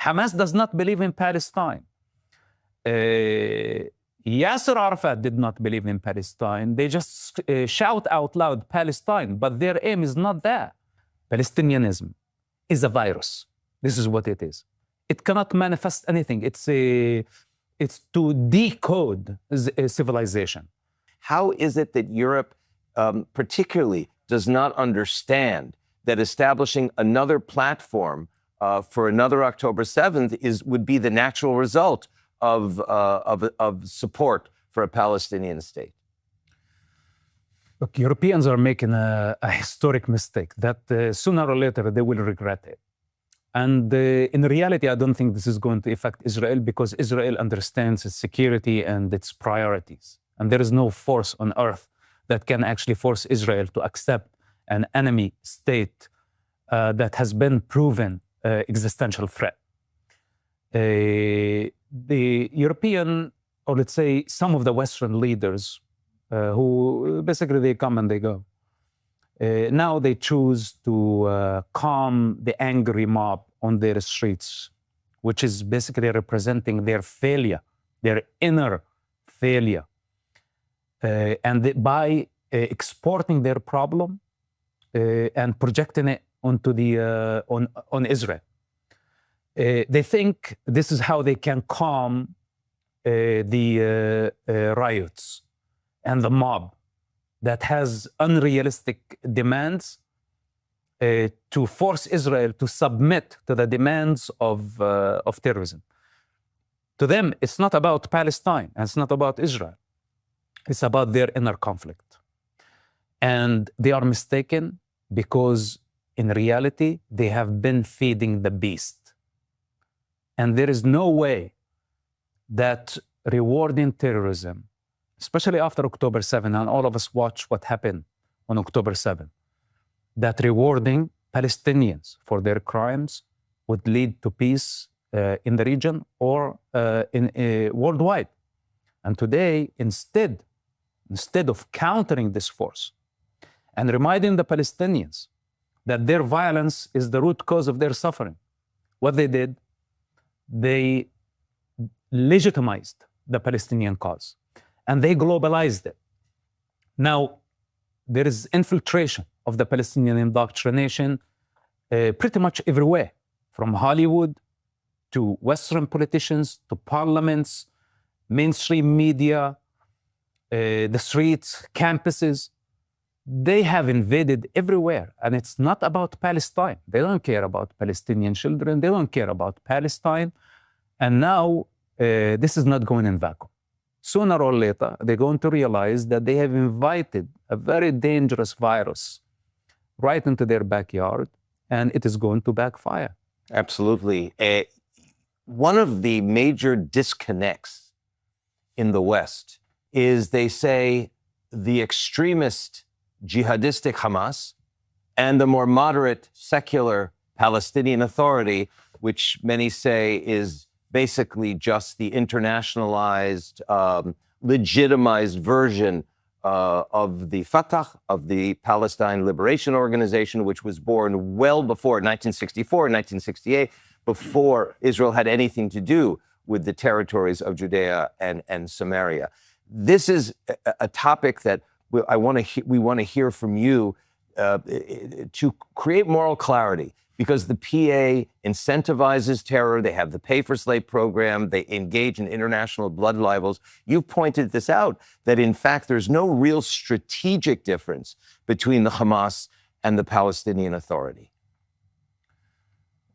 Hamas does not believe in Palestine. Yasser Arafat did not believe in Palestine. They just shout out loud Palestine, but their aim is not that. Palestinianism is a virus. This is what it is. It cannot manifest anything. It's to decode a civilization. How is it that Europe particularly does not understand that establishing another platform for another October 7th would be the natural result of support for a Palestinian state? Look, Europeans are making a historic mistake that sooner or later they will regret it. And in reality, I don't think this is going to affect Israel because Israel understands its security and its priorities. And there is no force on earth that can actually force Israel to accept an enemy state that has been proven existential threat. The European, or let's say some of the Western leaders, who basically they come and they go, now they choose to calm the angry mob on their streets, which is basically representing their failure, their inner failure. By exporting their problem and projecting it onto on Israel. They think this is how they can calm the riots and the mob that has unrealistic demands to force Israel to submit to the demands of terrorism. To them, it's not about Palestine, and it's not about Israel. It's about their inner conflict. And they are mistaken because in reality, they have been feeding the beast. And there is no way that rewarding terrorism, especially after October 7, and all of us watch what happened on October 7, that rewarding Palestinians for their crimes would lead to peace in the region or worldwide. And today, instead of countering this force and reminding the Palestinians that their violence is the root cause of their suffering, what they did, they legitimized the Palestinian cause and they globalized it. Now, there is infiltration of the Palestinian indoctrination pretty much everywhere, from Hollywood to Western politicians to parliaments, mainstream media, the streets, campuses. They have invaded everywhere, and it's not about Palestine. They don't care about Palestinian children. They don't care about Palestine. And now this is not going in vacuum. Sooner or later, they're going to realize that they have invited a very dangerous virus right into their backyard, and it is going to backfire. Absolutely. One of the major disconnects in the West is they say the extremist jihadistic Hamas and the more moderate secular Palestinian Authority, which many say is basically just the internationalized, legitimized version of the Fatah, of the Palestine Liberation Organization, which was born well before 1964, 1968, before Israel had anything to do with the territories of Judea and Samaria. This is a topic that we want to hear from you to create moral clarity, because the PA incentivizes terror. They have the Pay for Slave program. They engage in international blood libels. You've pointed this out, that in fact, there's no real strategic difference between the Hamas and the Palestinian Authority.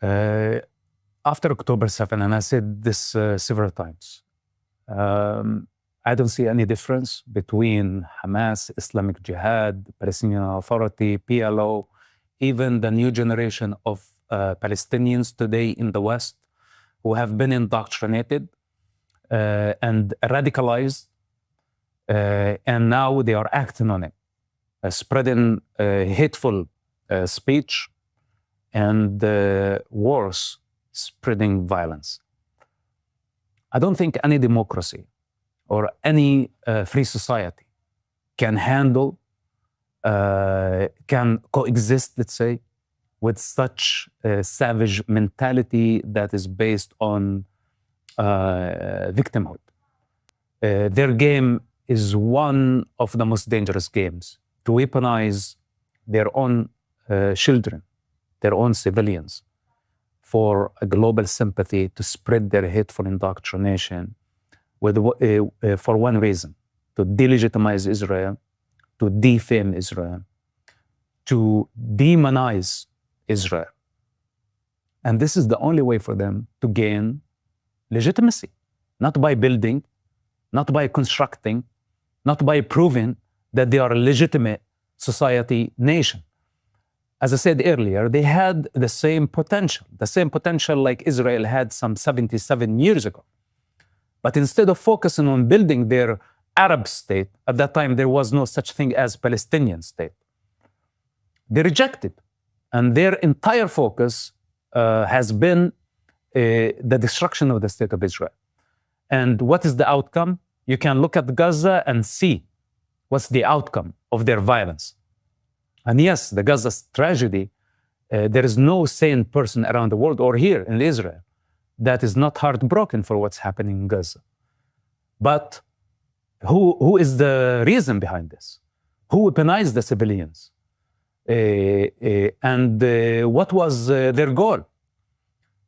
After October 7, and I said this several times, I don't see any difference between Hamas, Islamic Jihad, Palestinian Authority, PLO, even the new generation of Palestinians today in the West who have been indoctrinated and radicalized, and now they are acting on it, spreading hateful speech and worse, spreading violence. I don't think any democracy or any free society can handle, can coexist, let's say, with such a savage mentality that is based on victimhood. Their game is one of the most dangerous games, to weaponize their own children, their own civilians, for a global sympathy, to spread their hateful indoctrination for one reason: to delegitimize Israel, to defame Israel, to demonize Israel. And this is the only way for them to gain legitimacy, not by building, not by constructing, not by proving that they are a legitimate society nation. As I said earlier, they had the same potential like Israel had some 77 years ago. But instead of focusing on building their Arab state, at that time there was no such thing as Palestinian state. They rejected, and their entire focus has been the destruction of the state of Israel. And what is the outcome? You can look at Gaza and see what's the outcome of their violence. And yes, the Gaza's tragedy, there is no sane person around the world or here in Israel that is not heartbroken for what's happening in Gaza. But who is the reason behind this? Who weaponized the civilians? And what was their goal?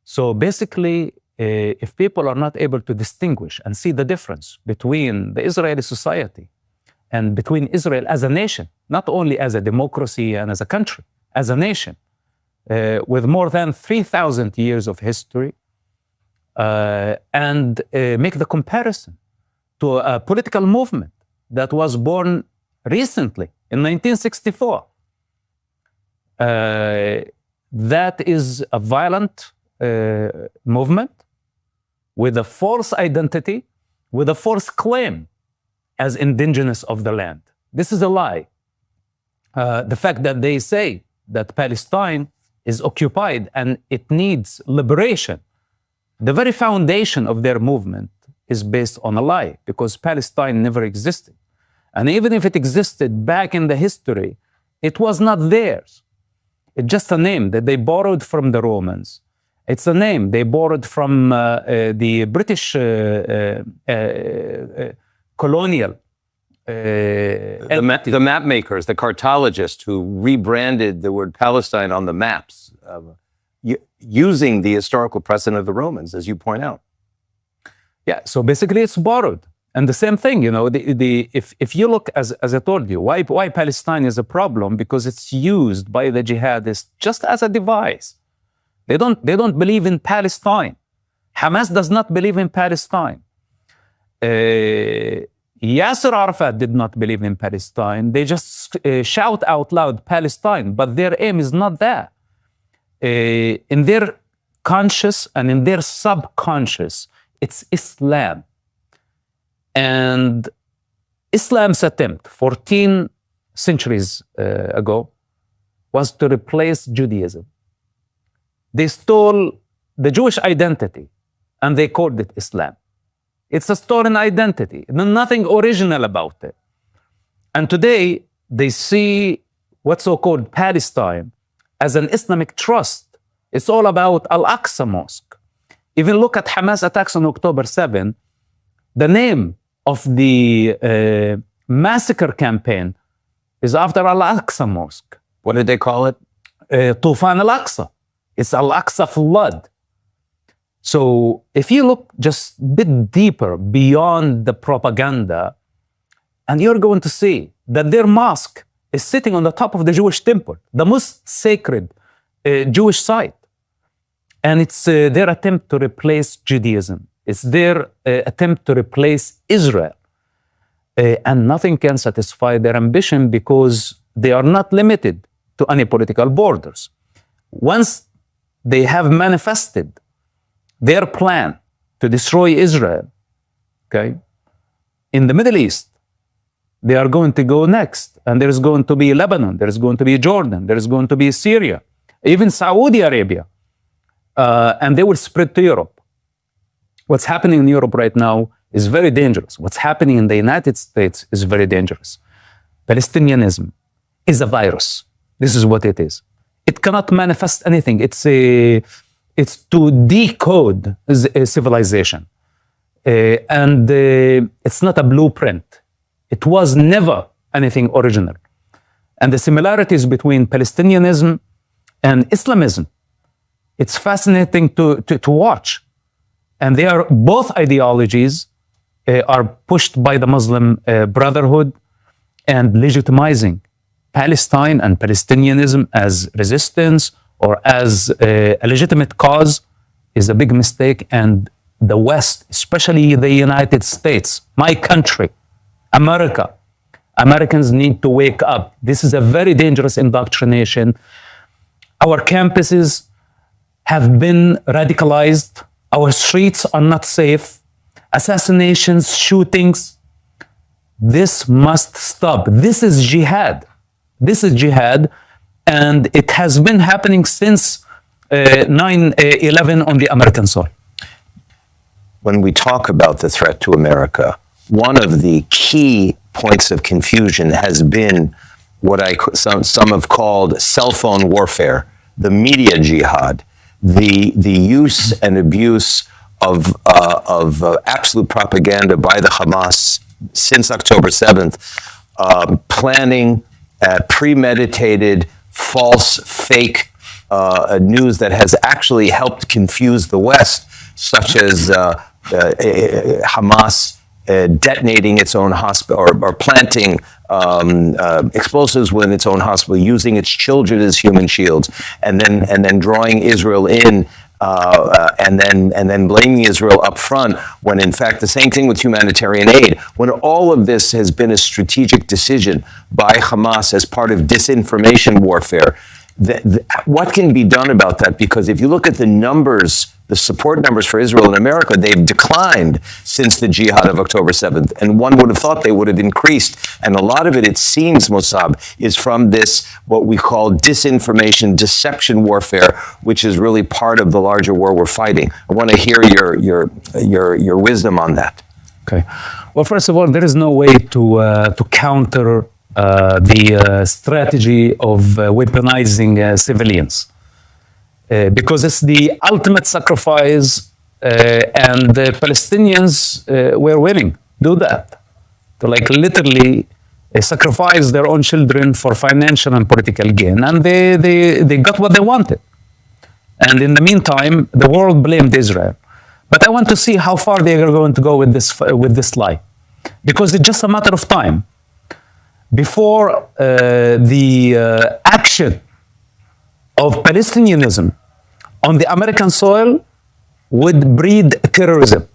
So basically, if people are not able to distinguish and see the difference between the Israeli society and between Israel as a nation, not only as a democracy and as a country, as a nation, with more than 3,000 years of history, and make the comparison to a political movement that was born recently in 1964. That is a violent movement with a false identity, with a false claim as indigenous of the land. This is a lie. The fact that they say that Palestine is occupied and it needs liberation, the very foundation of their movement is based on a lie, because Palestine never existed. And even if it existed back in the history, it was not theirs. It's just a name that they borrowed from the Romans. It's a name they borrowed from the British colonial. The map makers, the cartographers who rebranded the word Palestine on the maps, using the historical precedent of the Romans, as you point out. Yeah, so basically it's borrowed. And the same thing, you know, if you look, as I told you, why Palestine is a problem, because it's used by the jihadists just as a device. They don't believe in Palestine. Hamas does not believe in Palestine. Yasser Arafat did not believe in Palestine. They just shout out loud Palestine, but their aim is not that. In their conscious and in their subconscious, it's Islam. And Islam's attempt 14 centuries ago was to replace Judaism. They stole the Jewish identity and they called it Islam. It's a stolen identity, nothing original about it. And today they see what's so-called Palestine as an Islamic trust. It's all about Al-Aqsa Mosque. Even look at Hamas attacks on October 7. The name of the massacre campaign is after Al-Aqsa Mosque. What did they call it? Tufan Al-Aqsa. It's Al-Aqsa flood. So if you look just a bit deeper beyond the propaganda, and you're going to see that their mosque is sitting on the top of the Jewish temple, the most sacred Jewish site. And it's their attempt to replace Judaism. It's their attempt to replace Israel. And nothing can satisfy their ambition, because they are not limited to any political borders. Once they have manifested their plan to destroy Israel, okay, in the Middle East, they are going to go next. And there's going to be Lebanon, there's going to be Jordan, there's going to be Syria, even Saudi Arabia. And they will spread to Europe. What's happening in Europe right now is very dangerous. What's happening in the United States is very dangerous. Palestinianism is a virus. This is what it is. it cannot manifest anything. It's to decode a civilization. And it's not a blueprint. It was never anything original. And the similarities between Palestinianism and Islamism, it's fascinating to watch. And they are both ideologies are pushed by the Muslim Brotherhood and legitimizing Palestine and Palestinianism as resistance or as a legitimate cause is a big mistake. And the West, especially the United States, my country, Americans need to wake up. This is a very dangerous indoctrination. Our campuses have been radicalized. Our streets are not safe. Assassinations, shootings. This must stop. This is jihad. This is jihad. And it has been happening since 9/11 on the American soil. When we talk about the threat to America, one of the key points of confusion has been what some have called cell phone warfare, the media jihad, the use and abuse of absolute propaganda by the Hamas since October 7th, planning premeditated, false, fake news that has actually helped confuse the West, such as Hamas detonating its own hospital or planting explosives within its own hospital, using its children as human shields, and then drawing Israel in, and then blaming Israel up front, when in fact the same thing with humanitarian aid, when all of this has been a strategic decision by Hamas as part of disinformation warfare. What can be done about that? Because if you look at the numbers, the support numbers for Israel in America, they've declined since the jihad of October 7th. And one would have thought they would have increased. And a lot of it seems, Mosab, is from this, what we call disinformation, deception warfare, which is really part of the larger war we're fighting. I want to hear your wisdom on that. Okay. Well, first of all, there is no way to counter the strategy of weaponizing civilians. Because it's the ultimate sacrifice, and the Palestinians were willing to do that, to literally sacrifice their own children for financial and political gain, and they got what they wanted. And in the meantime, the world blamed Israel. But I want to see how far they are going to go with this lie, because it's just a matter of time before the action of Palestinianism on the American soil would breed terrorism.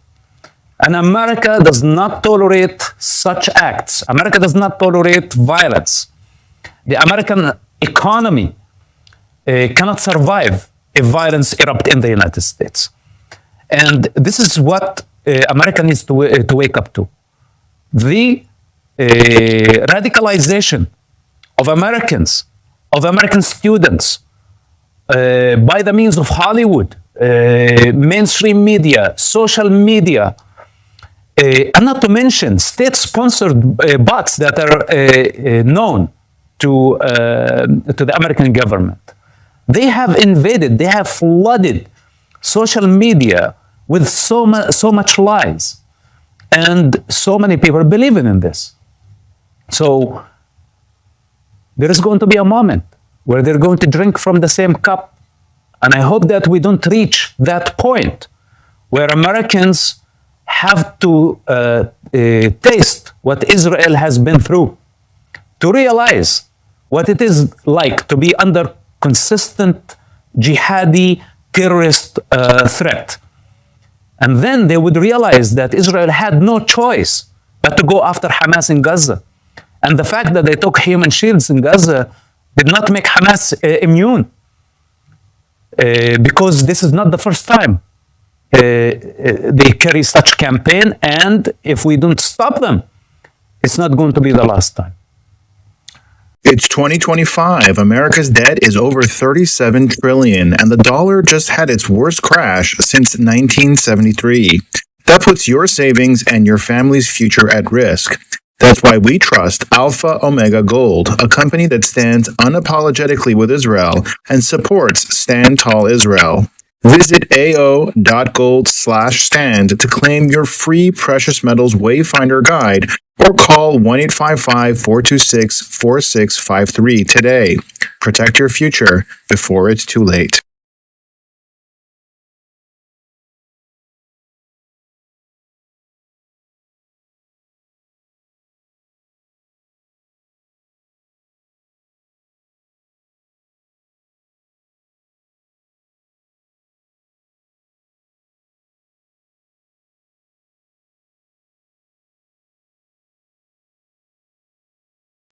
And America does not tolerate such acts. America does not tolerate violence. The American economy cannot survive if violence erupts in the United States. And this is what America needs to wake up to. The radicalization of Americans, of American students, by the means of Hollywood, mainstream media, social media, and not to mention state-sponsored bots that are known to the American government. They have invaded, they have flooded social media with so much lies, and so many people believing in this. So there is going to be a moment where they're going to drink from the same cup. And I hope that we don't reach that point where Americans have to taste what Israel has been through, to realize what it is like to be under consistent jihadi terrorist threat. And then they would realize that Israel had no choice but to go after Hamas in Gaza. And the fact that they took human shields in Gaza did not make Hamas immune, because this is not the first time they carry such campaign, and if we don't stop them, it's not going to be the last time. It's 2025. America's debt is over $37 trillion, and the dollar just had its worst crash since 1973. That puts your savings and your family's future at risk. That's why we trust Alpha Omega Gold, a company that stands unapologetically with Israel and supports Stand Tall Israel. Visit ao.gold/stand to claim your free precious metals wayfinder guide or call 1-855-426-4653 today. Protect your future before it's too late.